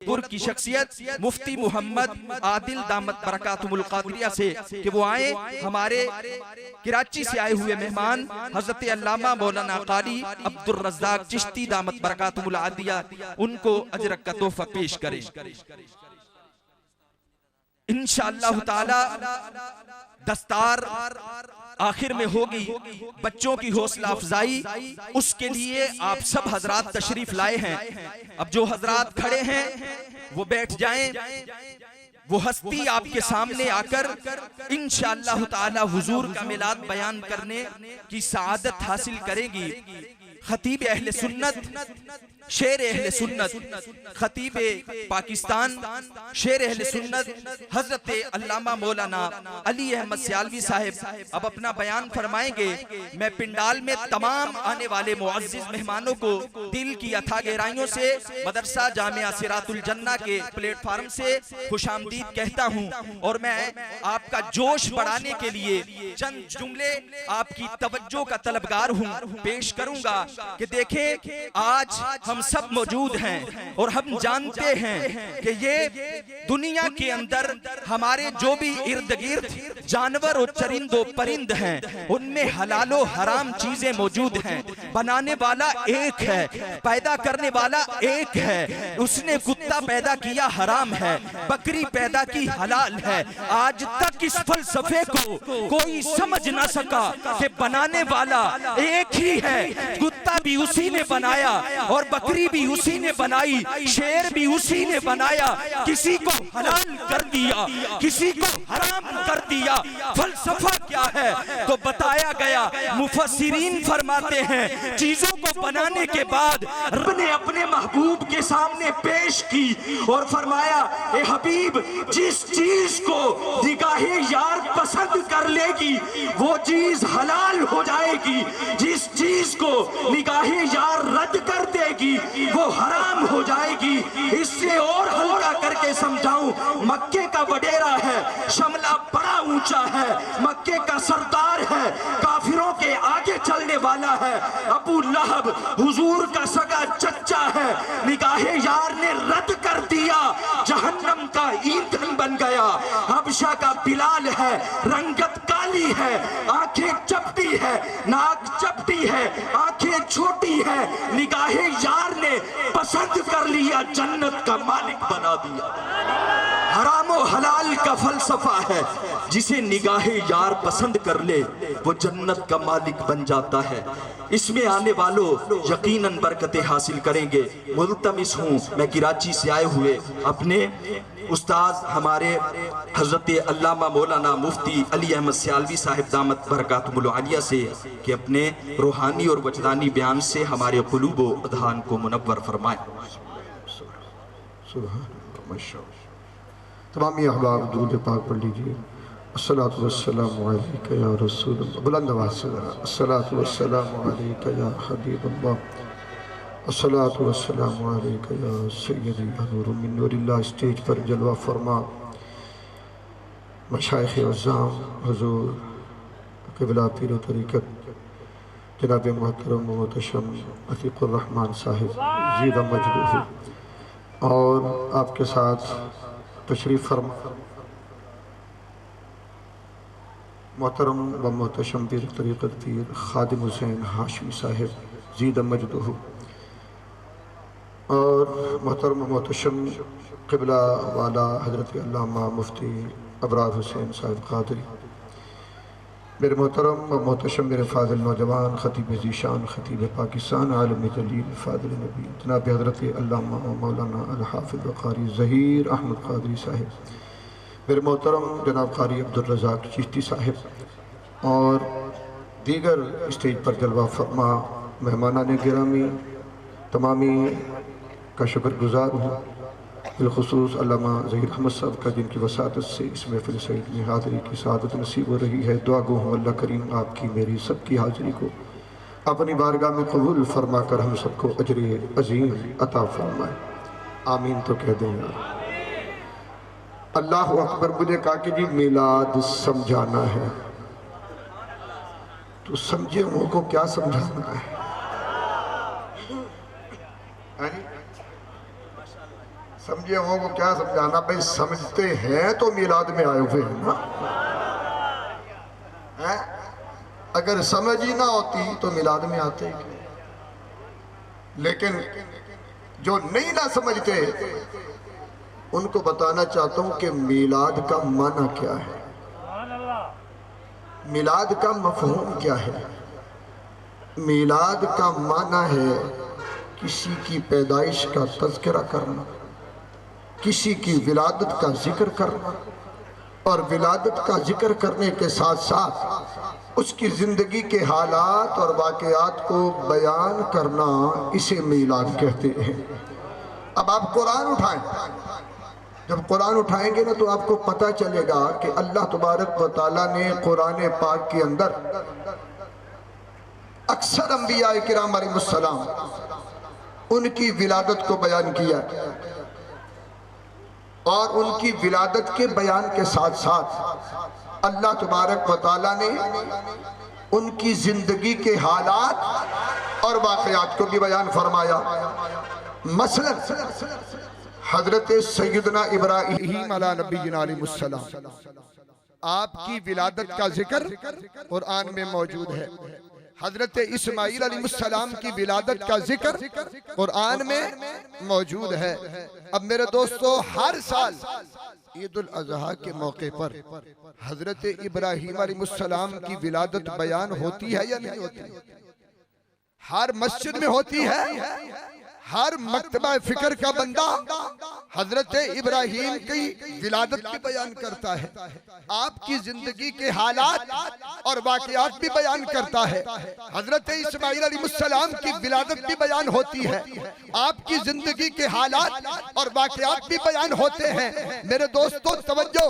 دولت پور کی شخصیت مفتی محمد عادل دامت برکاتہم القادریہ سے کہ وہ آئیں، ہمارے کراچی سے آئے ہوئے مہمان حضرت علامہ مولانا قاری عبد الرزاق چشتی دامت برکاتہم العالیہ ان کو اجر کا تحفہ پیش کریں۔ انشاءاللہ تعالی دستار آخر میں ہوگی، بچوں کی حوصلہ افزائی، اس کے لیے آپ سب حضرات تشریف لائے ہیں۔ اب جو حضرات کھڑے ہیں وہ بیٹھ جائیں، وہ ہستی آپ کے سامنے آ کر انشاءاللہ تعالی حضور کا میلاد بیان کرنے کی سعادت حاصل کرے گی۔ خطیب اہل سنت، شیر اہل سنت، خطیب پاکستان، شیر اہل سنت حضرت علامہ مولانا علی احمد سیالوی صاحب اب اپنا بیان فرمائیں گے۔ میں پنڈال میں تمام آنے والے معزز مہمانوں کو دل کی اتھا گہرائیوں سے مدرسہ جامعہ صراط الجنہ کے پلیٹ فارم سے خوش آمدید کہتا ہوں، اور میں آپ کا جوش بڑھانے کے لیے چند جملے آپ کی توجہ کا طلبگار ہوں، پیش کروں گا کہ دیکھیں آج ہم سب موجود ہیں اور ہم جانتے ہیں کہ یہ دنیا کے اندر ہمارے جو بھی ارد گرد جانور و چرند و پرند ہیں ان میں حلال و حرام چیزیں موجود ہیں۔ بنانے والا ایک ہے، پیدا کرنے والا ایک ہے، اس نے کتا پیدا کیا حرام ہے، بکری پیدا کی حلال ہے۔ آج تک اس فلسفے کو کوئی سمجھ نہ سکا کہ بنانے والا ایک ہی ہے، کتا بھی اسی نے بنایا اور بکری بھی اسی نے بنائی، شیر بھی اسی نے بنایا، کسی کو حلال کر دیا، کسی کو حرام کر دیا۔ فلسفہ کیا ہے تو بتایا گیا، مفسرین فرماتے ہیں چیزوں کو بنانے کے بعد رب نے اپنے محبوب کے سامنے پیش کی اور فرمایا اے حبیب جس چیز کو نگاہ یار پسند کر لے گی وہ چیز حلال ہو جائے گی، جس چیز کو نگاہ یار رد کر دے گی وہ حرام ہو جائے گی۔ اس سے اور ہلکا کر کے سمجھاؤں، مکے کا وڈیرا ہے، شملہ بڑا اونچا ہے، مکے کا سردار ہے، کافروں کے آگے چلنے والا ہے، ابو لہب حضور کا سگا چچا ہے، نگاہ یار نے رد کر دیا، جہنم کا ایندھن بن گیا۔ حبشہ کا بلال ہے، رنگت کالی ہے، آنکھیں چپٹی ہے، ناک چپٹی ہے، آنکھیں چھوٹی ہے، نگاہ یار نے پسند کر لیا، جنت کا مالک بنا دیا۔ حرام و حلال کا فلسفہ ہے، جسے نگاہ یار پسند کر لے وہ جنت کا مالک بن جاتا ہے۔ اس میں آنے والوں یقیناً برکتیں حاصل کریں گے۔ ملتمس ہوں میں کراچی سے آئے ہوئے اپنے استاد ہمارے حضرت علامہ مولانا مفتی علی احمد سیالوی صاحب دامت برکاتہم العالیہ سے کہ اپنے روحانی اور وجدانی بیان سے ہمارے قلوب و اذہان کو منور فرمائیں۔ تمامی احباب درود پاک پڑھ لیجئے۔ الصلاة والسلام علیکہ یا رسول اللہ، بلند آواز سے الصلاة والسلام علیکہ یا حبیب اللہ، الصلاة والسلام علیکہ یا سیدی یا نور من نور اللہ۔ اسٹیج پر جلوہ فرما مشائخ اعظام حضور قبلہ پیر و طریقت جناب محترم و محتشم عتیق الرحمن صاحب زیدہ مجدہ، اور آپ کے ساتھ تشریف فرما محترم و محتشم پیر طریقت پیر خادم حسین ہاشمی صاحب زیدہ مجدہ، اور محترم و محتشم قبلہ والا حضرت علامہ مفتی ابرار حسین صاحب قادری، میرے محترم و محتشم میرے فاضل نوجوان خطیب ذیشان خطیب پاکستان عالم جلیل فاضل نبی جناب حضرت علامہ مولانا الحافظ و قاری ظہیر احمد قادری صاحب، میرے محترم جناب قاری عبد الرزاق چشتی صاحب، اور دیگر اسٹیج پر جلوہ فرما مہمانان گرامی تمامی کا شکر گزار ہوں، بالخصوص علامہ ظہیر احمد صاحب کا جن کی وساطت سے اس محفل سعید میں حاضری کی سعادت نصیب ہو رہی ہے۔ دعا گو ہوں اللہ کریم آپ کی میری سب کی حاضری کو اپنی بارگاہ میں قبول فرما کر ہم سب کو اجر عظیم عطا فرمائے، آمین تو کہہ دیں یار۔ اللہ اکبر۔ مجھے کہا کہ جی میلاد سمجھانا ہے تو سمجھے وہ کو کیا سمجھانا ہے؟ سمجھے ہو کو کیا سمجھانا بھائی، سمجھتے ہیں تو میلاد میں آئے ہوئے ہیں نا۔ اگر سمجھ ہی نہ ہوتی تو میلاد میں آتے ہی کیوں؟ لیکن جو نہیں نہ سمجھتے ان کو بتانا چاہتا ہوں کہ میلاد کا معنی کیا ہے، میلاد کا مفہوم کیا ہے۔ میلاد کا معنی ہے کسی کی پیدائش کا تذکرہ کرنا، کسی کی ولادت کا ذکر کرنا، اور ولادت کا ذکر کرنے کے ساتھ ساتھ اس کی زندگی کے حالات اور واقعات کو بیان کرنا، اسے میلاد کہتے ہیں۔ اب آپ قرآن اٹھائیں، جب قرآن اٹھائیں گے نا تو آپ کو پتہ چلے گا کہ اللہ تبارک و تعالیٰ نے قرآن پاک کے اندر اکثر انبیاء کرام علیہ السلام ان کی ولادت کو بیان کیا، اور ان کی ولادت کے بیان کے ساتھ ساتھ اللہ تبارک و تعالیٰ نے ان کی زندگی کے حالات اور واقعات کو بھی بیان فرمایا۔ مثلا حضرت سیدنا ابراہیم علیہ نبینا علیہ السلام، آپ کی ولادت کا ذکر قرآن میں موجود ہے۔ حضرت اسماعیل علیہ السلام کی ولادت کا ذکر قرآن میں موجود ہے۔ اب میرے دوستو، ہر سال عید الاضحیٰ کے موقع پر حضرت ابراہیم علیہ السلام کی ولادت بیان ہوتی ہے یا نہیں ہوتی؟ ہر مسجد میں ہوتی ہے، ہر مکتبہ فکر کا بندہ حضرت ابراہیم کی ولادت بھی بیان کرتا ہے، آپ کی زندگی کے حالات اور واقعات بھی بیان کرتا ہے۔ حضرت اسماعیل علیہ السلام کی ولادت بھی بیان ہوتی ہے، آپ کی زندگی کے حالات اور واقعات بھی بیان ہوتے ہیں۔ میرے دوستو توجہ،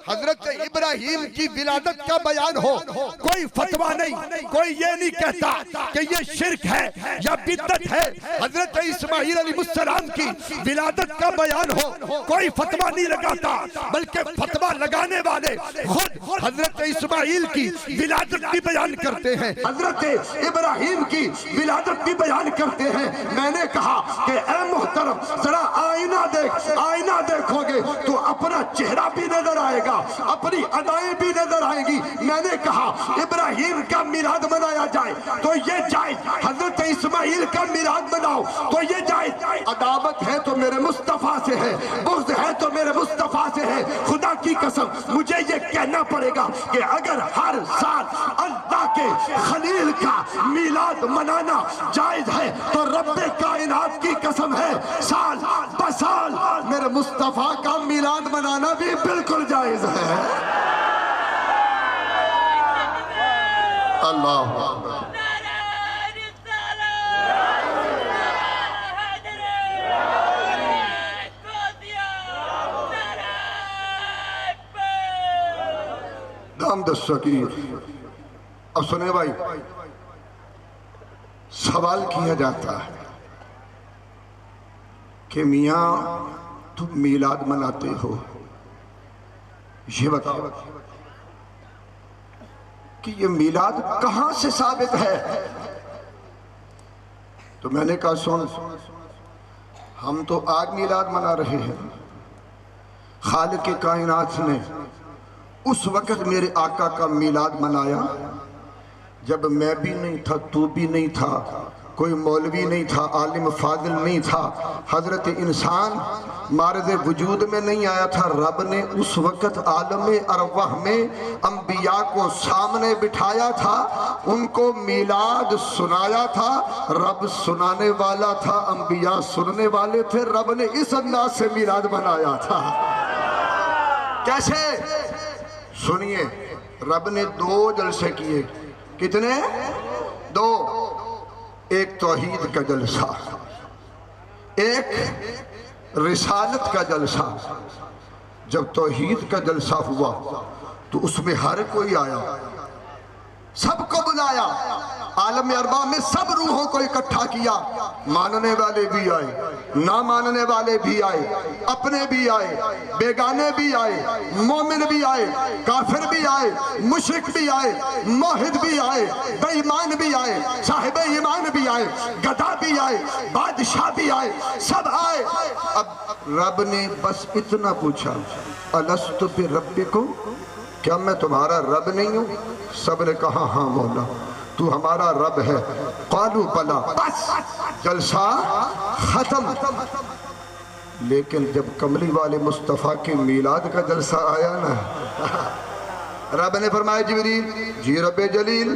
حضرت ابراہیم کی ولادت کا بیان ہو، کوئی فتویٰ نہیں، کوئی یہ نہیں کہتا کہ یہ شرک ہے یا بدعت ہے۔ حضرت اسماعیل علیہ السلام کی ولادت کا بیان ہو، کوئی فتویٰ نہیں لگاتا، بلکہ فتویٰ لگانے والے خود حضرت اسماعیل کی ولادت بھی بیان کرتے ہیں، حضرت ابراہیم کی ولادت بھی بیان کرتے ہیں۔ میں نے کہا کہ اے محترم، ذرا آئینہ دیکھ، آئینہ دیکھو گے تو اپنا چہرہ بھی نظر آئے گا، اپنی ادائیں بھی نظر آئیں گی۔ میں نے کہا ابراہیم کا میلاد منایا جائے تو یہ جائز، حضرت اسماعیل کا میلاد مناؤ تو یہ جائز۔ عداوت ہے تو میرے مصطفیٰ سے ہے، بغض ہے تو میرے مصطفیٰ سے ہے۔ خدا کی قسم مجھے یہ کہنا پڑے گا کہ اگر ہر سال اللہ کے خلیل کا میلاد منانا جائز ہے تو رب کائنات کی قسم ہے سال بسال میرے مصطفیٰ کا میلاد منانا بھی بالکل جائز ہے۔ اللہ اکبر۔ اب سنیں بھائی، سوال کیا جاتا ہے کہ میاں تم میلاد مناتے ہو، یہ بتاؤ کہ یہ میلاد کہاں سے ثابت ہے؟ تو میں نے کہا سن، ہم تو آج میلاد منا رہے ہیں، خالق کائنات نے اس وقت میرے آقا کا میلاد منایا جب میں بھی نہیں تھا، تو بھی نہیں تھا، کوئی مولوی نہیں تھا، عالم فاضل نہیں تھا، حضرت انسان مارد وجود میں نہیں آیا تھا۔ رب نے اس وقت عالم ارواح میں انبیاء کو سامنے بٹھایا تھا، ان کو میلاد سنایا تھا۔ رب سنانے والا تھا، انبیاء سننے والے تھے، رب نے اس انداز سے میلاد منایا تھا۔ کیسے؟ سنیے، رب نے 2 جلسے کیے۔ کتنے؟ 2۔ ایک توحید کا جلسہ، ایک رسالت کا جلسہ۔ جب توحید کا جلسہ ہوا تو اس میں ہر کوئی آیا، سب کو بلایا، عالم اربع میں سب روحوں کو اکٹھا کیا، ماننے والے بھی آئے، نہ ماننے والے بھی آئے، اپنے بھی آئے، بیگانے بھی آئے، مومن بھی آئے، کافر بھی آئے، مشرک بھی آئے، موحد بھی آئے، بے ایمان بھی آئے، صاحب ایمان بھی آئے، گدھا بھی آئے، بادشاہ بھی آئے، سب آئے۔ اب رب نے بس اتنا پوچھا، الست بربکم، کیا میں تمہارا رب نہیں ہوں؟ سب نے کہا ہاں مولا تو ہمارا رب ہے۔ قالوا بلا، بس جلسہ ختم۔ لیکن جب کملی والے مصطفیٰ کے میلاد کا جلسہ آیا نا، رب نے فرمایا جبریل جی رب جلیل،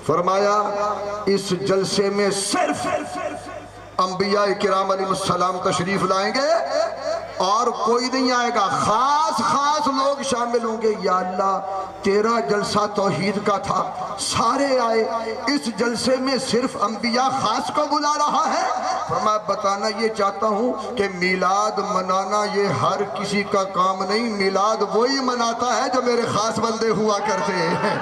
فرمایا اس جلسے میں صرف انبیاء کرام علیہ السلام تشریف لائیں گے اور کوئی نہیں آئے گا، خاص خاص لوگ شامل ہوں گے۔ یا اللہ تیرا جلسہ توحید کا تھا، سارے آئے، اس جلسے میں صرف انبیاء خاص کو بلا رہا ہے۔ فرمایا بتانا یہ چاہتا ہوں کہ میلاد منانا یہ ہر کسی کا کام نہیں، میلاد وہی مناتا ہے جو میرے خاص بندے ہوا کرتے ہیں،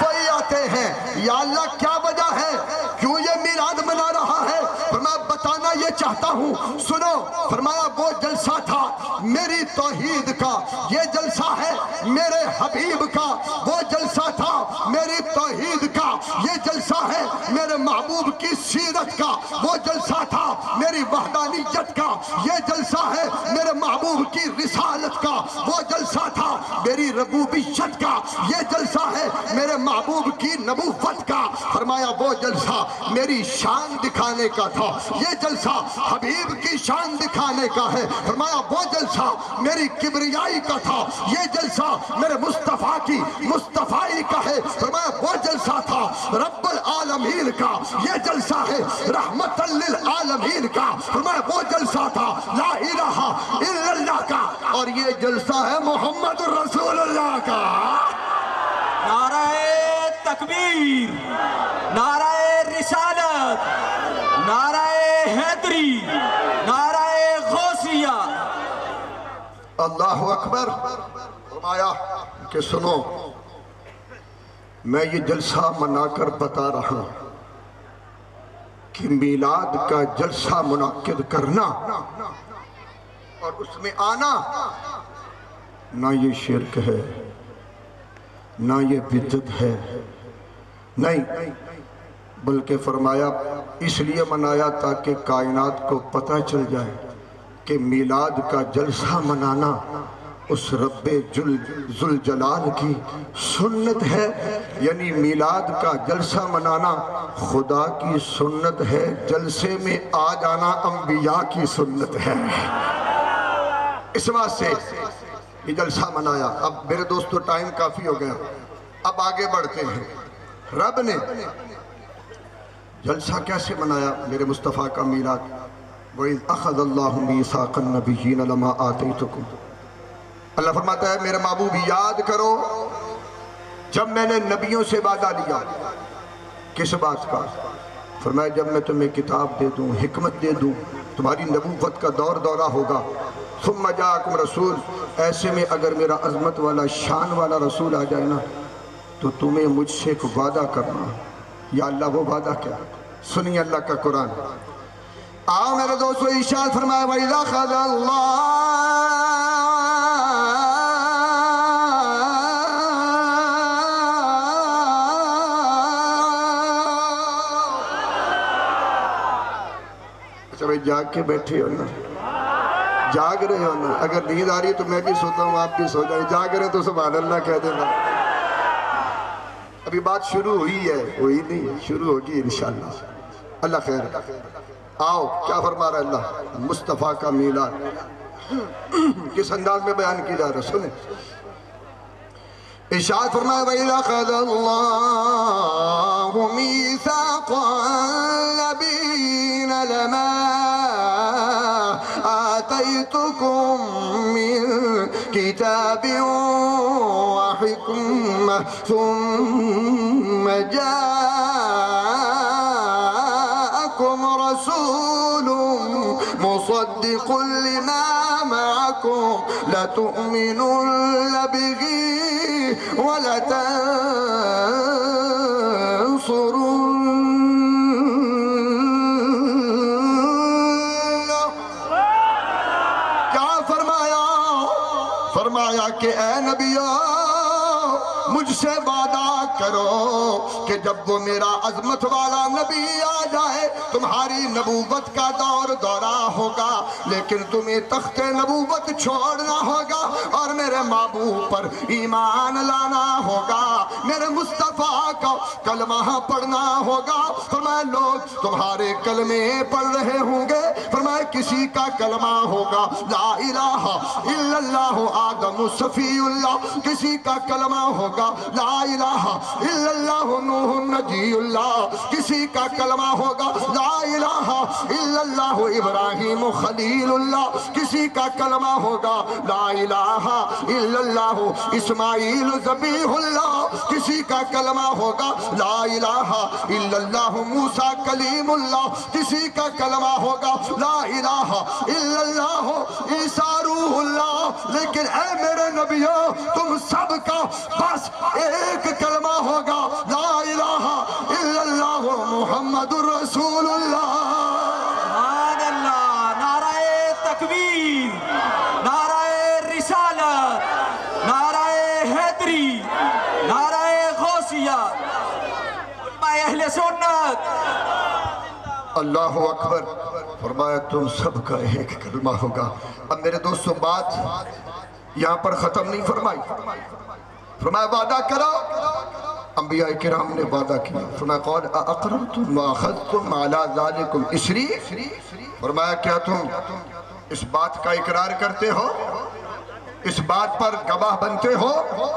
وہی آتے ہیں۔ یا اللہ کیا وجہ ہے کیوں یہ میلاد منا رہا ہے؟ فرمایا بتانا یہ چاہتا ہوں، سنو۔ فرمایا وہ جلسہ تھا میری توحید کا، یہ جلسہ ہے میرے حبیب کا، وہ جلسہ تھا میری توحید کا، یہ جلسہ ہے میرے محبوب کی سیرت کا، وہ جلسہ تھا میری وحدانیت کا، یہ جلسہ ہے میرے محبوب کی رسالت کا، وہ جلسہ تھا میری ربوبیت کا، یہ جلسہ ہے میرے محبوب کی نبوت کا۔ فرمایا وہ جلسہ میری شان دکھانے کا تھا، یہ جلسہ حبیب کی شان دکھانے کا ہے۔ فرمایا وہ جلسہ میری کبریائی کا تھا، یہ جلسہ میرے مصطفیٰ کی مصطفائی کا ہے۔ فرمایا وہ جلسہ تھا رب العالمین کا، یہ جلسہ ہے رحمت للعالمین کا۔ فرمایا وہ جلسہ تھا لا الہ الا اللہ کا، اور یہ جلسہ ہے محمد رسول اللہ کا۔ نعرہ تکبیر، نعرہ رسالت، نعرہ حیدری، نعرہ غوثیہ۔ اللہ اکبر۔ فرمایا کہ سنو میں یہ جلسہ منا کر بتا رہا ہوں کہ میلاد کا جلسہ منعقد کرنا اور اس میں آنا نہ یہ شرک ہے نہ یہ بدعت ہے، نہیں، بلکہ فرمایا اس لیے منایا تاکہ کائنات کو پتہ چل جائے کہ میلاد کا جلسہ منانا اس رب ذوالجلال کی سنت ہے، یعنی میلاد کا جلسہ منانا خدا کی سنت ہے، جلسے میں آ جانا انبیاء کی سنت ہے۔ اس واسطے یہ جلسہ منایا۔ اب میرے دوستو ٹائم کافی ہو گیا، اب آگے بڑھتے ہیں۔ رب نے جلسہ کیسے منایا میرے مصطفیٰ کا میلاد؟ وَإِذْ أَخَذَ اللَّهُ مِيثَاقَ النَّبِيِّينَ لَمَا آتَيْتُكُمْ، اللہ فرماتا ہے میرے محبوب یاد کرو جب میں نے نبیوں سے وعدہ لیا۔ کس بات کا؟ فرمایا جب میں تمہیں کتاب دے دوں، حکمت دے دوں، تمہاری نبوت کا دور دورہ ہوگا، ثم جاءکم رسول، ایسے میں اگر میرا عظمت والا شان والا رسول آ جائے نا تو تمہیں مجھ سے ایک وعدہ کرنا۔ یا اللہ وہ وعدہ کیا؟ سنیے اللہ کا قرآن۔ آؤ میرے دوستو ارشاد فرمایا وَإِذَا أَخَذَ اچھا بھائی جاگ کے بیٹھے ہو نا، جاگ رہے ہو نا، اگر نیند آ رہی ہے تو میں بھی سوتا ہوں آپ بھی سو جائیں، جاگ رہے تو سبحان اللہ کہہ دینا۔ ابھی بات شروع ہوئی ہے، ہوئی نہیں، شروع ہوگی انشاءاللہ۔ اللہ خیر۔ آؤ کیا فرما رہا ہے اللہ؟ مصطفیٰ کا میلاد کس انداز میں بیان کی جا رہا ہے سنیں۔ ارشاد فرمایا وَإِذَا أَخَذَ اللَّهُ مِيثَاقَ النَّبِيِّينَ لَمَا آتَيْتُكُم مِّن كِتَابٍ وَحِكْمَةٍ ثُمَّ جَاءَكُمْ رَسُولٌ مُصَدِّقٌ لِمَا مَعَكُمْ لَتُؤْمِنُنَّ بِهِ وَلَتَنصُرُنَّهُ فرمایا کہ اے نبیو مجھ سے وعدہ کرو کہ جب وہ میرا عظمت والا نبی آ جائے تمہاری نبوت کا دورہ ہوگا، لیکن تمہیں تخت نبوت چھوڑنا ہوگا اور میرے محبوب پر ایمان لانا ہوگا، میرے مصطفیٰ کا کلمہ پڑھنا ہوگا۔ فرمایا لوگ تمہارے کلمے پڑھ رہے ہوں گے، فرمایا کسی کا کلمہ ہوگا لا الہ الا اللہ آدم صفی اللہ، کسی کا کلمہ ہوگا لا الہ الا اللہ نوح نجی اللہ، کسی کا کلمہ ہوگا لا الہ الا اللہ ابراہیم خلیل اللہ، کسی کا کلمہ ہوگا لا الہ الا اللہ اسماعیل ذبیح اللہ، کسی کا کلمہ ہوگا لا الہ الا اللہ موسیٰ کلیم اللہ، کسی کا کلمہ ہوگا لا الہ الا اللہ عیسیٰ روح اللہ۔ لیکن اے میرے نبیوں تم سب کا بس ایک کلمہ ہوگا لا الہ الا اللہ محمد رسول اللہ۔ سبحان اللہ، نعرہ تکبیر، نعرہ رسالت، نعرہ حیدری، نعرہ غوثیہ، علماء اہل سنت۔ اللہ اکبر۔ فرمایا تم سب کا ایک کلمہ ہوگا۔ اب میرے دوستو بات یہاں پر ختم نہیں فرمائی، فرمایا وعدہ کرو، انبیاء کرام نے وعدہ کیا، فرمایا قال اقررتم واخذتم علی ذالکم اسری، فرمایا کیا تم اس بات کا اقرار کرتے ہو، اس بات پر گواہ بنتے ہو،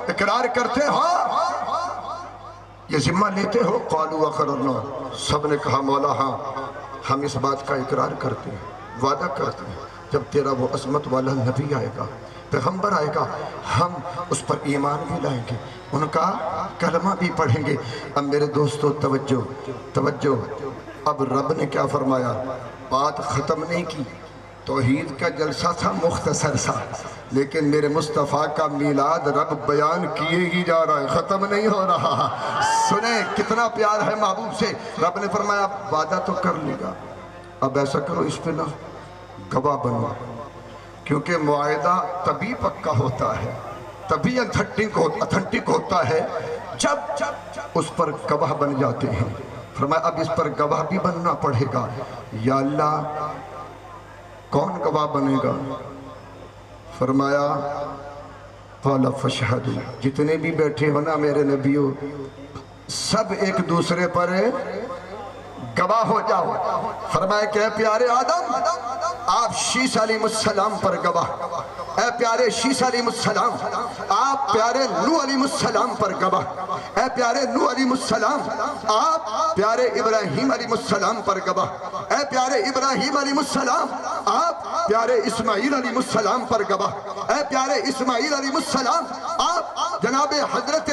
اقرار کرتے ہو، یہ ذمہ لیتے ہو؟ قالوا اقررنا، سب نے کہا مولا ہاں ہم اس بات کا اقرار کرتے ہیں، وعدہ کرتے ہیں جب تیرا وہ عظمت والا نبی آئے گا، پیغمبر آئے گا، ہم اس پر ایمان بھی لائیں گے، ان کا کلمہ بھی پڑھیں گے۔ اب میرے دوستو توجہ توجہ، اب رب نے کیا فرمایا؟ بات ختم نہیں کی، توحید کا جلسہ تھا مختصر سا، لیکن میرے مصطفیٰ کا میلاد رب بیان کیے ہی جا رہا ہے، ختم نہیں ہو رہا۔ سنیں کتنا پیار ہے محبوب سے۔ رب نے فرمایا وعدہ تو کر لے گا، اب ایسا کرو اس پہ نہ گواہ بنو، کیونکہ معاہدہ تبھی پکا ہوتا ہے، تبھی اتھنٹک ہوتا ہے جب اس پر گواہ بن جاتے ہیں۔ فرمایا اب اس پر گواہ بھی بننا پڑے گا۔ یا اللہ کون گواہ بنے گا؟ فرمایا قال فاشہدوا، جتنے بھی بیٹھے ہو نا میرے نبیوں سب ایک دوسرے پر گواہ ہو جاؤ۔ فرمایا کہ اے پیارے آدم آپ شیس علیہ السلام پر گواہ، اے پیارے شیس علیہ السلام آپ پیارے نوح علیہ السلام پر گواہ، اے پیارے نوح علیہ السلام آپ پیارے ابراہیم علیہ السلام پر گواہ، اے پیارے ابراہیم علیہ السلام آپ پیارے اسماعیل علیہ السلام پر گواہ، اے پیارے اسماعیل علیہ السلام آپ جناب حضرت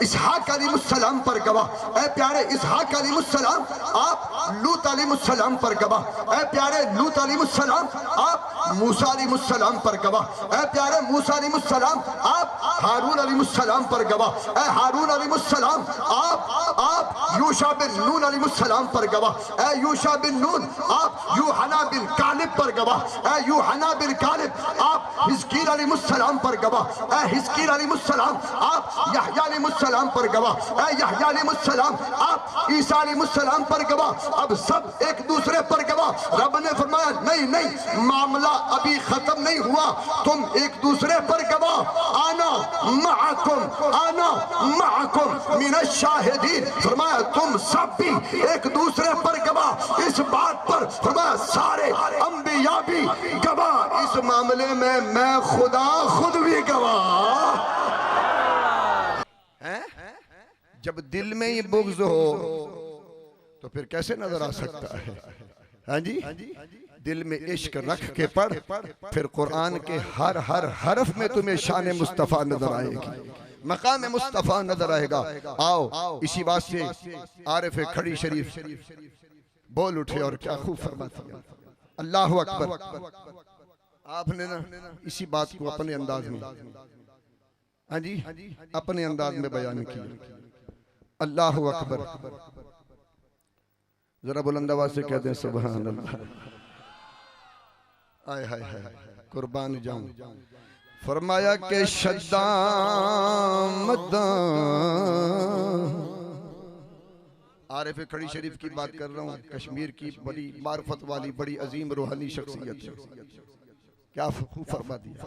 اسحاق علیہ السلام پر گواہ، اے پیارے اسحاق علیہ السلام آپ لوط علیہ السلام پر گواہ، اے پیارے لوط علیہ السلام آپ موسیٰ علیہ السلام پر گواہ، اے پیارے موسیٰ علیہ السلام آپ ہارون علیہ السلام پر گواہ، اے ہارون علیہ السلام آپ یوشع بن نون علیہ السلام پر گواہ، اے یوشع بن نون آپ یوحنا بن کالب پر گواہ، اے یوحنا بن کالب آپ حزقیل علیہ السلام پر گواہ، اے حزقیل علیہ السلام آپ یحییٰ علیہ السلام پر گواہ، اے یحییٰ علیہ السلام آپ عیسیٰ علیہ السلام پر گواہ۔ اب سب ایک دوسرے پر گواہ۔ رب نے فرمایا نہیں معاملہ ابھی ختم نہیں ہوا، تم ایک دوسرے پر گواہ، آنا معکم من الشاہدین، فرمایا تم سب بھی ایک دوسرے پر گواہ اس بات پر، فرمایا سارے انبیاء بھی گواہ اس معاملے میں خدا خود بھی گواہ۔ جب دل میں یہ بغض ہو تو پھر کیسے نظر آ سکتا ہے؟ ہاں جی دل میں عشق رکھ کے پڑھ، پھر قرآن کے ہر حرف میں تمہیں شان مصطفیٰ نظر آئے گی، مقام مصطفیٰ نظر آئے گا۔ آؤ اسی بات سے عارف کھڑی شریف بول اٹھے اور کیا خوب فرماتی ہے، اللہ اکبر۔ آپ نے نا اسی بات کو اپنے انداز میں ہاں جی اپنے انداز میں بیان کیا، اللہ اکبر۔ ذرا بلند آواز سے کہہ دیں سبحان اللہ۔ آئے ہائے ہائے قربان جاؤں۔ فرمایا کہ شدام مدام، عارف کھڑی شریف کی بات کر رہا ہوں، کشمیر کی بڑی معرفت والی بڑی عظیم روحانی شخصیت ہے، کیا خوب فرما دیا،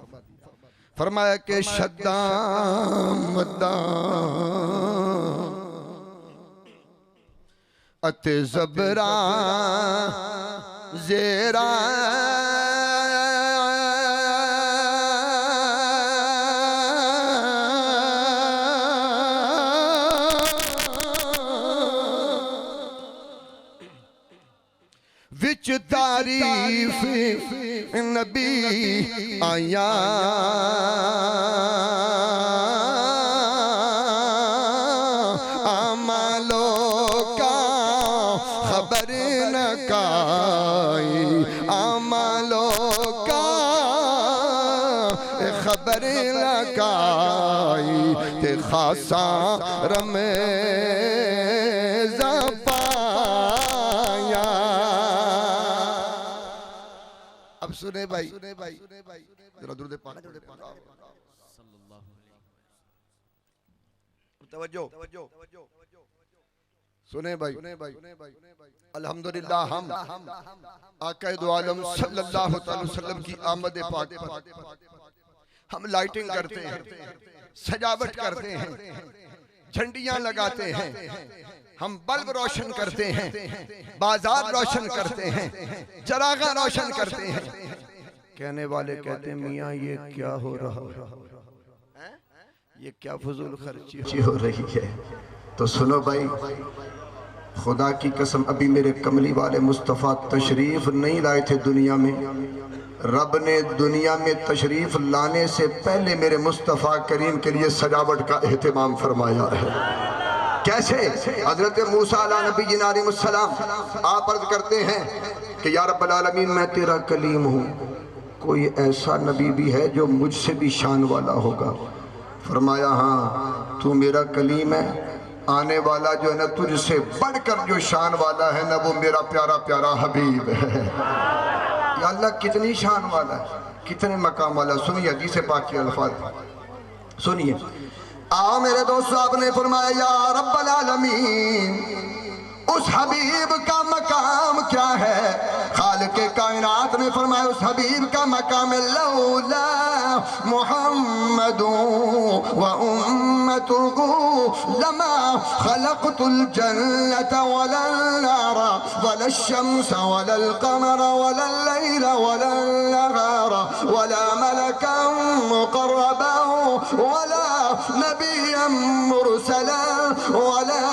فرمایا کہ شدام مدام ات زبران زیران وچ تعریف نبی آیا آمالوں کا خبر نہ کائی، آمالوں کا خبر نہ کائی، تے خاصا رمیز پایا۔ اب سنے بھائی ذرا درود پاک توجہ سنے بھائی، الحمدللہ ہم آقا دو عالم صلی اللہ علیہ وسلم کی آمد پاک پر ہم لائٹنگ کرتے ہیں، سجاوٹ کرتے ہیں، جھنڈیاں لگاتے ہیں، ہم بلب روشن کرتے ہیں، بازار روشن کرتے ہیں، چراغاں روشن کرتے ہیں۔ کہنے والے کہتے ہیں میاں یہ کیا ہو رہا ہے، یہ کیا فضول خرچی ہو رہی ہے؟ تو سنو بھائی، خدا کی قسم ابھی میرے کملی والے مصطفیٰ تشریف نہیں لائے تھے دنیا میں، رب نے دنیا میں تشریف لانے سے پہلے میرے مصطفیٰ کریم کے لیے سجاوٹ کا اہتمام فرمایا ہے۔ کیسے؟ حضرت موسیٰ علیہ نبی جنہ علیہ السلام آپ عرض کرتے ہیں کہ یا رب العالمین میں تیرا کلیم ہوں، کوئی ایسا نبی بھی ہے جو مجھ سے بھی شان والا ہوگا؟ فرمایا ہاں تو میرا کلیم ہے، آنے والا جو ہے نا تجھ سے بڑھ کر جو شان والا ہے نا وہ میرا پیارا پیارا حبیب ہے۔ یا اللہ کتنی شان والا ہے، کتنے مقام والا۔ سنیے حدیث پاک کے الفاظ سنیے۔ آؤ میرے دوستو، آپ نے فرمایا یا رب العالمین اس حبیب کا مقام کیا ہے؟ خالق کائنات نے فرمایا اس حبیب کا مقام لولا محمد و امتہ لما خلقت الجنة ولا النار ولا الشمس ولا القمر ولا الليل ولا النهار ولا ملكا مقربا ولا نبيا مرسلا ولا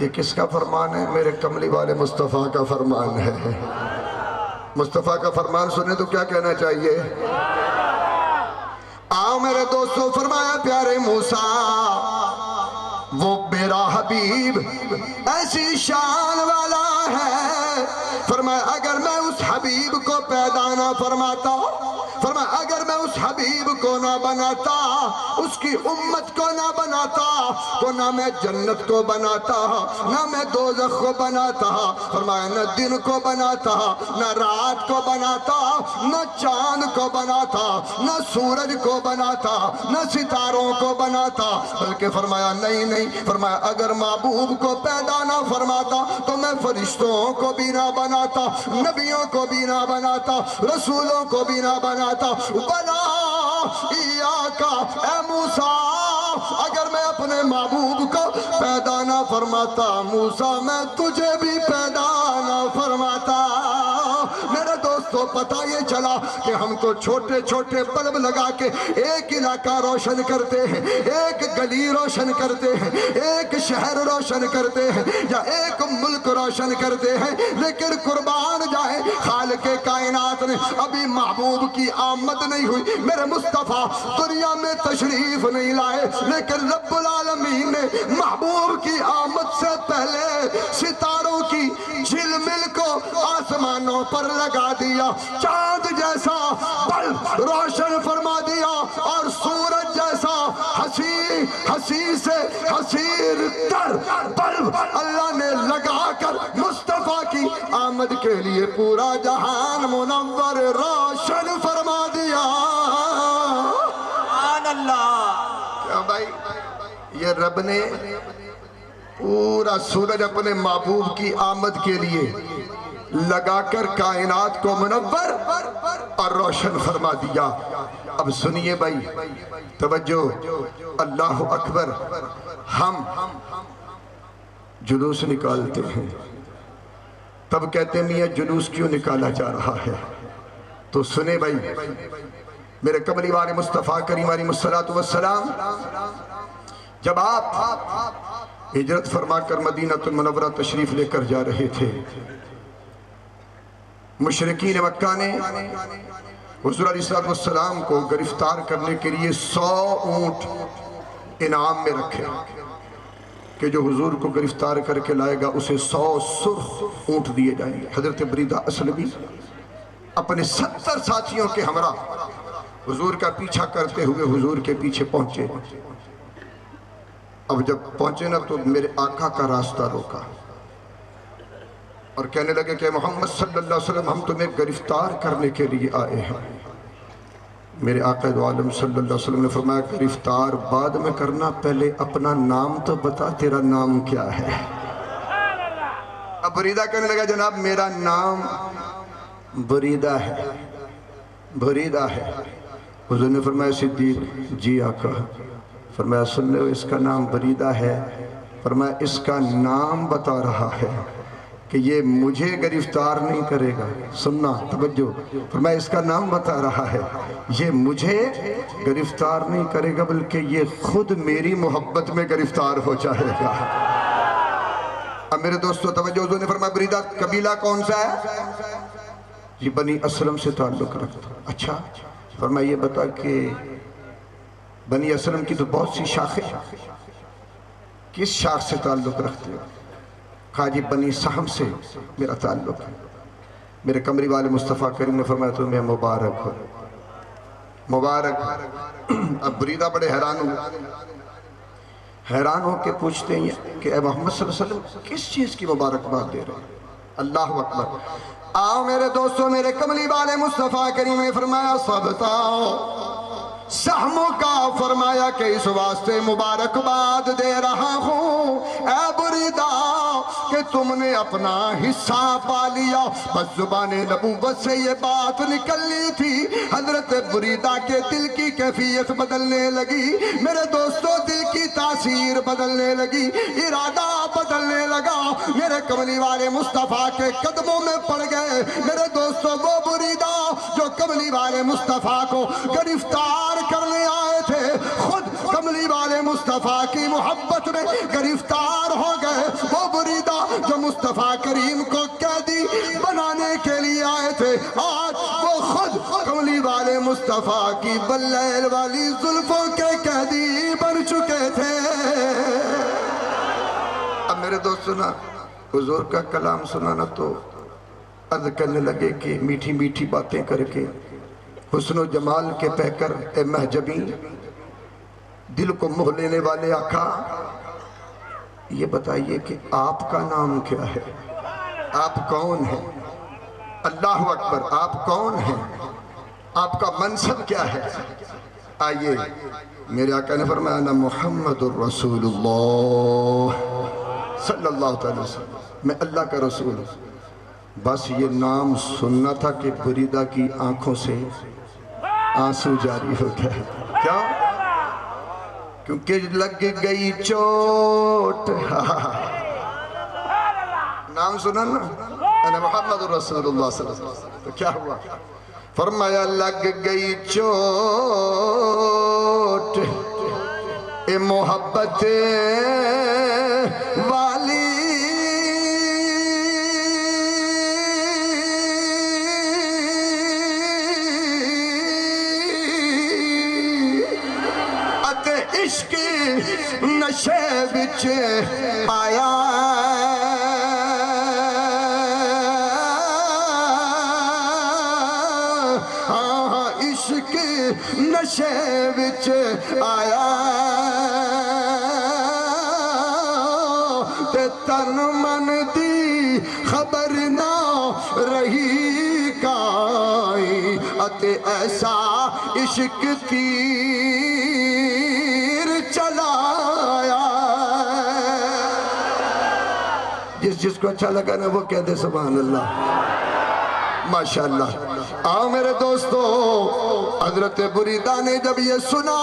یہ کس کا فرمان ہے؟ میرے کملی والے مصطفیٰ کا فرمان ہے۔ مصطفیٰ کا فرمان سنے تو کیا کہنا چاہیے؟ آؤ میرے دوستو، فرمایا پیارے موسیٰ وہ میرا حبیب ایسی شان والا ہے، فرمایا اگر میں اس حبیب کو پیدا نہ فرماتا، فرمایا اگر میں اس حبیب کو نہ بناتا، اس کی امت کو نہ بناتا تو نہ میں جنت کو بناتا، نہ میں دوزخ کو بناتا، فرمایا نہ دن کو بناتا، نہ رات کو بناتا، نہ چاند کو بناتا، نہ سورج کو بناتا، نہ ستاروں کو بناتا، بلکہ فرمایا نہیں نہیں، فرمایا اگر محبوب کو پیدا نہ فرماتا تو میں فرشتوں کو بھی نہ بناتا، نبیوں کو بھی نہ بناتا، رسولوں کو بھی نہ بناتا۔ بنا ایاکا اے موسیٰ، اگر میں اپنے محبوب کو پیدا نہ فرماتا موسیٰ میں تجھے بھی پیدا نہ فرماتا۔ میرے دوستو پتہ یہ چلا کہ ہم تو چھوٹے چھوٹے بلب لگا کے ایک علاقہ روشن کرتے ہیں، ایک گلی روشن کرتے ہیں، ایک شہر روشن کرتے ہیں، یا ایک ملک روشن کرتے ہیں، لیکن قربان جائے خالق کائنات نے ابھی محبوب کی آمد نہیں ہوئی، میرے مصطفیٰ دنیا میں تشریف نہیں لائے، لیکن رب العالمین نے محبوب کی آمد سے پہلے ستاروں کی جھلمل کو آسمانوں پر لگا دیا، چاند جیسا بلب روشن فرما دیا، اور سورج جیسا حسین ہنسی سے حسیر تر بلب اللہ نے لگا کر مصطفیٰ کی آمد کے لیے پورا جہان منور روشن فرما دیا۔ سبحان اللہ۔ کیا بھائی، یہ رب نے پورا سورج اپنے محبوب کی آمد کے لیے لگا کر کائنات کو منور اور روشن فرما دیا۔ اب سنیے بھائی، توجہ، اللہ اکبر۔ ہم جلوس نکالتے ہیں، تب کہتے ہیں میاں جلوس کیوں نکالا جا رہا ہے؟ تو سنیں بھائی، میرے کملی والے مصطفیٰ کریم علیہ الصلوۃ والسلام جب آپ ہجرت فرما کر مدینہ المنورہ تشریف لے کر جا رہے تھے، مشرکین مکہ نے حضور علیہ السلام کو گرفتار کرنے کے لیے 100 اونٹ انعام میں رکھے کہ جو حضور کو گرفتار کر کے لائے گا اسے 100 سرخ اونٹ دیے جائیں گے۔ حضرت بریدہ اسلمی اپنے 70 ساتھیوں کے ہمراہ حضور کا پیچھا کرتے ہوئے حضور کے پیچھے پہنچے۔ اب جب پہنچے نا تو میرے آقا کا راستہ روکا اور کہنے لگے کہ محمد صلی اللہ علیہ وسلم ہم تمہیں گرفتار کرنے کے لیے آئے ہیں۔ میرے آقا دو عالم صلی اللہ علیہ وسلم نے فرمایا گرفتار بعد میں کرنا، پہلے اپنا نام تو بتا، تیرا نام کیا ہے؟ اب بریدہ کہنے لگا جناب میرا نام بریدہ ہے، بریدہ ہے۔ حضور نے فرمایا صدیق جی آقا، فرمایا سن لو اس کا نام بریدہ ہے، فرمایا اس کا نام بتا رہا ہے کہ یہ مجھے گرفتار نہیں کرے گا، سننا توجہ، فرمایا اس کا نام بتا رہا ہے یہ مجھے گرفتار نہیں کرے گا بلکہ یہ خود میری محبت میں گرفتار ہو جائے گا۔ اب میرے دوستو توجہ، حضور نے فرمایا بریدہ قبیلہ کون سا ہے؟ یہ بنی اسلم سے تعلق رکھتا۔ اچھا، فرمایا یہ بتا کہ بنی اسلم کی تو بہت سی شاخیں، کس شاخ سے تعلق رکھتے ہو؟ کہا جی بنی سہم سے میرا تعلق ہے۔ میرے کمری والے مصطفیٰ کریم نے فرمایا تمہیں مبارک ہو، مبارک۔ اب بریدہ بڑے حیران ہو کے پوچھتے ہیں کہ اے محمد صلی اللہ علیہ وسلم کس چیز کی مبارکباد دے رہے ہیں؟ اللہ اکبر۔ آؤ میرے دوستو، میرے کملی والے مصطفیٰ کریم نے فرمایا صبتاؤ سہموں کا، فرمایا کہ اس واسطے مبارکباد دے رہا ہوں اے بریدہ کہ تم نے اپنا حصہ پا لیا۔ بس زبان نبوت سے یہ بات نکلنی تھی، حضرت بریدہ کے دل کی کیفیت بدلنے لگی، میرے دوستو دل کی تاثیر بدلنے لگی، ارادہ بدلنے لگا، میرے کملی والے مصطفیٰ کے قدموں میں پڑ گئے۔ میرے دوستو وہ بریدہ جو کملی والے مصطفیٰ کو گرفتار کرنے آئے تھے، خود کملی والے مصطفیٰ کی محبت میں گرفتار ہو گئے۔ وہ بریدہ جو مصطفیٰ کریم کو قیدی بنانے کے لیے آئے تھے، آج وہ خود کملی والے مصطفیٰ کی بلیل والی زلفوں کے قیدی بن چکے تھے۔ اب میرے دوست سنا، حضور کا کلام سنانا تو عرض کرنے لگے کہ میٹھی میٹھی باتیں کر کے حسن و جمال کے پیکر اے محجبین، دل کو موہ لینے والے آقا، یہ بتائیے کہ آپ کا نام کیا ہے؟ آپ کون ہیں؟ اللہ اکبر، آپ کون ہیں؟ آپ کا منصب کیا ہے؟ آئیے، میرے آقا نے فرمایا انا محمد الرسول اللہ صلی اللہ علیہ وسلم، میں اللہ کا رسول ہوں۔ بس یہ نام سننا تھا کہ بریدہ کی آنکھوں سے آنسو جاری ہو گئے۔ کیا؟ کیونکہ لگ گئی چوٹ۔ نام سنا نا، انا محمد رسول اللہ صلی اللہ علیہ وسلم، تو کیا ہوا؟ فرمایا لگ گئی چوٹ اے محبت والی، عشق نشے وچ آیا، عشق نشے وچ آیا، تے تن من دی خبر نہ رہی کائی اتے ایسا عشق تیر چلایا جس کو اچھا لگا نا وہ کہہ دے سبحان اللہ ماشاءاللہ آؤ میرے دوستو حضرت بریدہ نے جب یہ سنا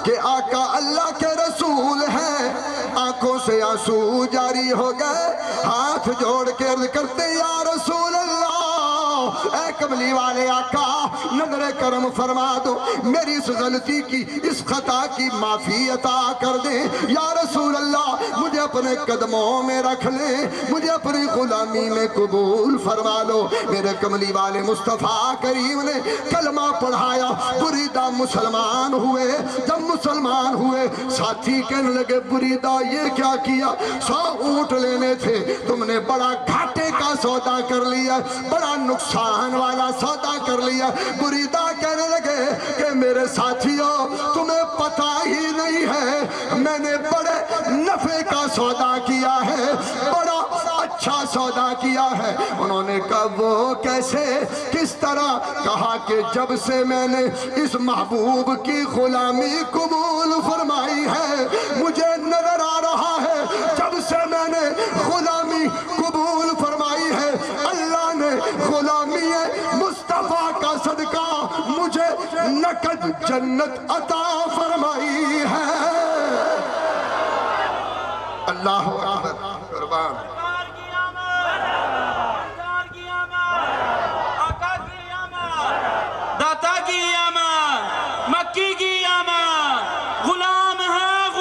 کہ آقا اللہ کے رسول ہیں آنکھوں سے آنسو جاری ہو گئے ہاتھ جوڑ کے عرض کرتے یا رسول اللہ اے کملی والے آقا نظر کرم فرما دو میری اس غلطی کی اس خطا کی معافی عطا کر دیں یا رسول اللہ مجھے اپنے قدموں میں رکھ لیں مجھے اپنی غلامی میں قبول فرما لو میرے کملی والے مصطفیٰ کریم نے کلمہ پڑھایا بریدہ مسلمان ہوئے جب مسلمان ہوئے ساتھی کہنے لگے بریدہ یہ کیا کیا 100 اونٹ لینے تھے تم نے بڑا گھاٹے کا سودا کر لیا بڑا نقصان والا سودا کر لیا بریدہ کہنے لگے کہ میرے ساتھیوں تمہیں پتہ ہی نہیں ہے میں نے بڑے نفع کا سودا کیا ہے بڑا اچھا سودا کیا ہے انہوں نے کہا وہ کیسے کس طرح کہا کہ جب سے میں نے اس محبوب کی غلامی قبول فرمائی ہے مجھے نظر آ رہا ہے جب سے میں نے غلامی قبول فرمائی ہے اللہ نے غلامی مصطفیٰ کا صدقہ مجھے نقد جنت عطا فرمائی ہے اللہ اکبر قربان داتا کی آمد مکی کی آمد غلام ہے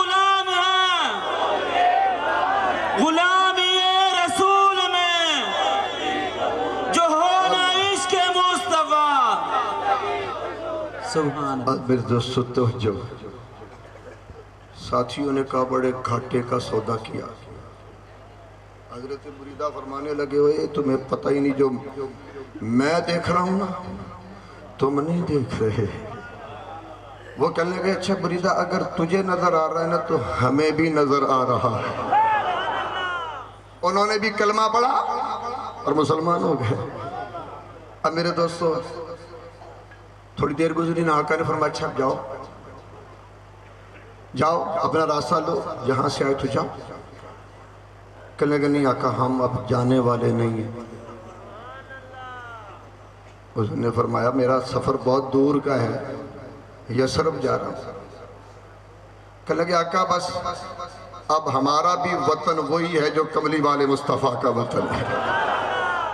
غلامی رسول میں جو ہونا عشق مصطفیٰ سبحان اللہ میرے دوستو توجہ ساتھیوں نے کہا بڑے گھاٹے کا سودا کیا حضرت بریدہ فرمانے لگے ہوئے تمہیں پتہ ہی نہیں جو میں دیکھ رہا ہوں نا تم نہیں دیکھ رہے وہ کہنے لگے اچھا بریدہ اگر تجھے نظر آ رہا ہے نا تو ہمیں بھی نظر آ رہا ہے انہوں نے بھی کلمہ پڑھا اور مسلمان ہو گئے اب میرے دوستو تھوڑی دیر گزری نا آقا نے فرمایا اچھا جاؤ اپنا راستہ لو جہاں سے آئے تو جاؤ کہنے لگے نہیں آقا ہم اب جانے والے نہیں ہیں اس نے فرمایا میرا سفر بہت دور کا ہے یثرب جا رہا ہوں کہنے لگے آقا بس اب ہمارا بھی وطن وہی ہے جو کملی والے مصطفیٰ کا وطن ہے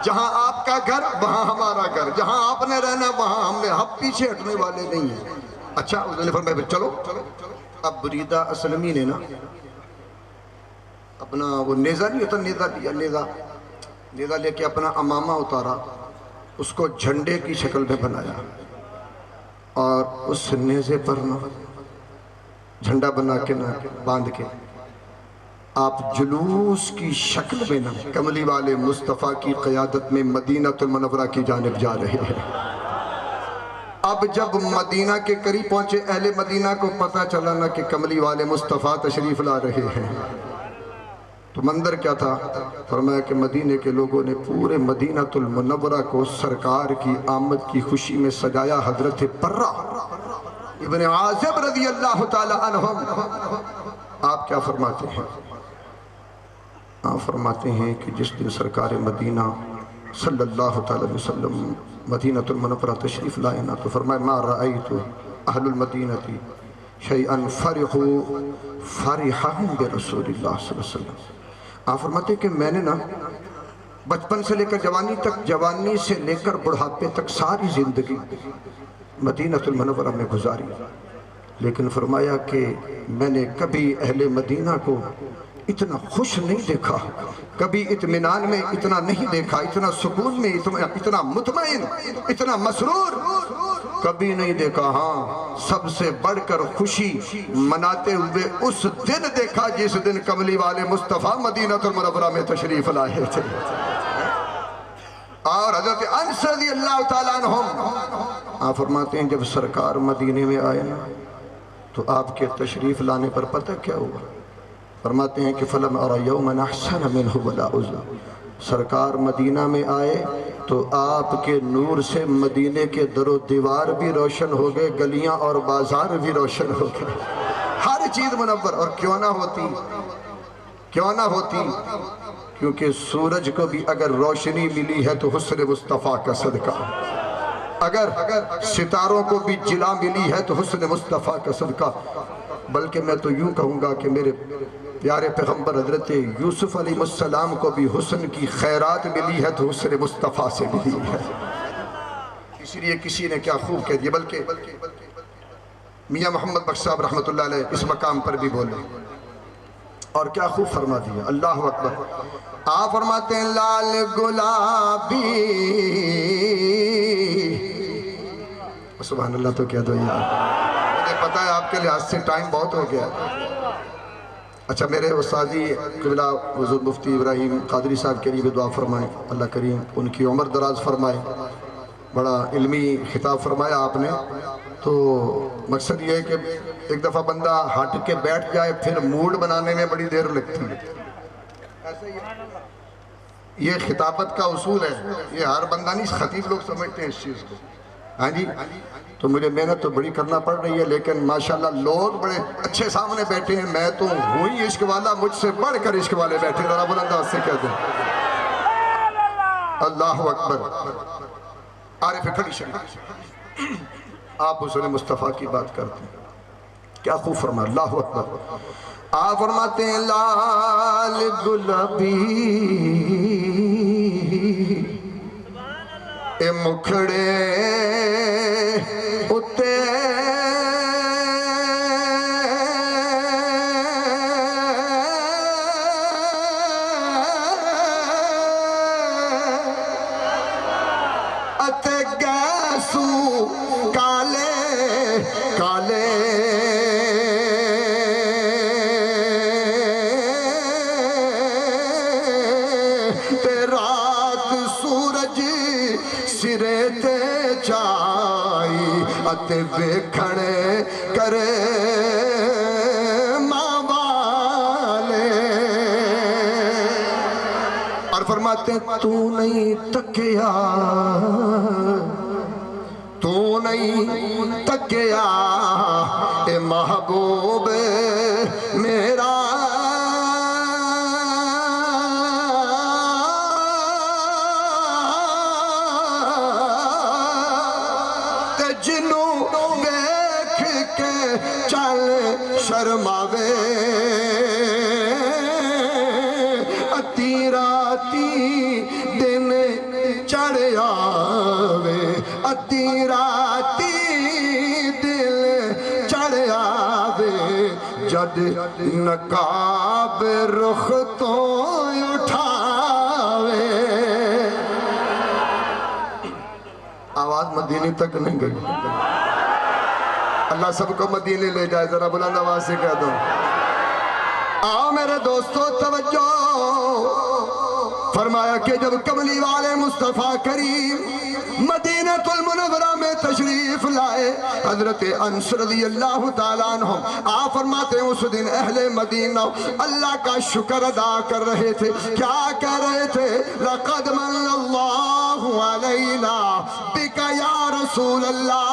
جہاں آپ کا گھر وہاں ہمارا گھر جہاں آپ نے رہنا وہاں ہم پیچھے ہٹنے والے نہیں ہیں اچھا اس نے فرمایا چلو اب بریدہ اسلمی نے نا اپنا وہ نیزہ نہیں ہوتا نیزہ لے کے اپنا امامہ اتارا اس کو جھنڈے کی شکل میں بنایا اور اس نیزے پر نا جھنڈا بنا کے نا باندھ کے آپ جلوس کی شکل میں نا کملی والے مصطفیٰ کی قیادت میں مدینہ المنورہ کی جانب جا رہے ہیں اب جب مدینہ کے قریب پہنچے اہل مدینہ کو پتہ چلا نا کہ کملی والے مصطفیٰ تشریف لا رہے ہیں تو منظر کیا تھا فرمایا کہ مدینہ کے لوگوں نے پورے مدینہ المنورہ کو سرکار کی آمد کی خوشی میں سجایا حضرت برہ ابن عازب رضی اللہ تعالی عنہم آپ کیا فرماتے ہیں آپ فرماتے ہیں کہ جس دن سرکار مدینہ صلی اللہ تعالی وسلم مدینہ المنورہ تشریف لائے نا تو فرمایا ما رأیت اہل المدینہ شیئا فرحہم برسول اللہ صلی اللہ علیہ وسلم آپ فرماتے ہیں کہ میں نے نا بچپن سے لے کر جوانی تک جوانی سے لے کر بڑھاپے تک ساری زندگی مدینہ المنورہ میں گزاری لیکن فرمایا کہ میں نے کبھی اہل مدینہ کو اتنا خوش نہیں دیکھا کبھی اطمینان میں اتنا نہیں دیکھا اتنا سکون میں اتنا مطمئن اتنا مسرور کبھی نہیں دیکھا ہاں سب سے بڑھ کر خوشی مناتے ہوئے اس دن دیکھا جس دن کملی والے مصطفیٰ مدینہ المنورہ میں تشریف لائے تھے اور حضرت انس رضی اللہ تعالیٰ عنہم آپ فرماتے ہیں جب سرکار مدینے میں آئے نا تو آپ کے تشریف لانے پر پتہ کیا ہوا فرماتے ہیں کہ فلم اور یومن احسن منہ ولا عزا، سرکار مدینہ میں آئے تو آپ کے نور سے مدینے کے در و دیوار بھی روشن ہو گئے، گلیاں اور بازار بھی روشن ہو گئے، ہر چیز منور۔ اور کیوں نہ ہوتی کیونکہ سورج کو بھی اگر روشنی ملی ہے تو حسن مصطفیٰ کا صدقہ، اگر ستاروں کو بھی جلا ملی ہے تو حسن مصطفیٰ کا صدقہ۔ بلکہ میں تو یوں کہوں گا کہ میرے پیارے پیغمبر حضرت یوسف علیہ السلام کو بھی حسن کی خیرات ملی ہے تو حسن مصطفیٰ سے ملی ہے۔ اس لیے کسی نے کیا خوب کہہ دیا، بلکہ میاں محمد بخش صاحب رحمۃ اللہ علیہ اس مقام پر بھی بولے اور کیا خوب فرما دیا، اللہ اکبر۔ آپ فرماتے ہیں لال گلابی، سبحان اللہ تو کہہ دو یار، مجھے پتا ہے آپ کے لحاظ سے ٹائم بہت ہو گیا۔ اچھا میرے استاذی قبلہ حضور مفتی ابراہیم قادری صاحب کے لیے بھی دعا فرمائیں، اللہ کریم ان کی عمر دراز فرمائے، بڑا علمی خطاب فرمایا آپ نے۔ تو مقصد یہ ہے کہ ایک دفعہ بندہ ہٹ کے بیٹھ جائے پھر موڈ بنانے میں بڑی دیر لگتی ہے، یہ خطابت کا اصول ہے، یہ ہر بندہ نہیں، خطیب لوگ سمجھتے ہیں اس چیز کو، ہاں جی۔ تو مجھے محنت تو بڑی کرنا پڑ رہی ہے، لیکن ماشاءاللہ لوگ بڑے اچھے سامنے بیٹھے ہیں، میں تو ہوں ہی عشق والا، مجھ سے بڑھ کر عشق والے بیٹھے، ذرا بلند آواز سے کہہ دیں اللہ اکبر۔ عارف کھڑی شریف آپ حسن مصطفیٰ کی بات کرتے ہیں، کیا خوب فرما، اللہ اکبر۔ آپ فرماتے ہیں لال گلابی اے مکھڑے اتے اتے گیسو کالے کالے تے رات سورج سرے تے چائی اتے ویکھنے کرے ماں والے۔ اور فرماتے ہیں تو نہیں تکیا، تو نہیں تکیا اے محبوب میرا، تے جنوں دیکھ کے چل شرماوے، اتی راتی دن چڑھ آوے، اتی راتی دل چڑھ آوے، جد نقاب رخ تو اٹھاوے۔ آواز مدینے تک نہیں گئی، اللہ سب کو مدینے لے جائے، ذرا بلند آواز سے کہہ دو۔ آؤ میرے دوستو توجہ، فرمایا کہ جب کملی والے مصطفیٰ کریم مدینہ المنورہ میں تشریف لائے، حضرت انس رضی اللہ تعالیٰ عنہ آپ فرماتے ہیں اس دن اہل مدینہ اللہ کا شکر ادا کر رہے تھے، کیا کہہ رہے تھے؟ لَقَدْ مَنَّ اللَّهُ عَلَيْنَا بِكَ يَا رسول اللہ۔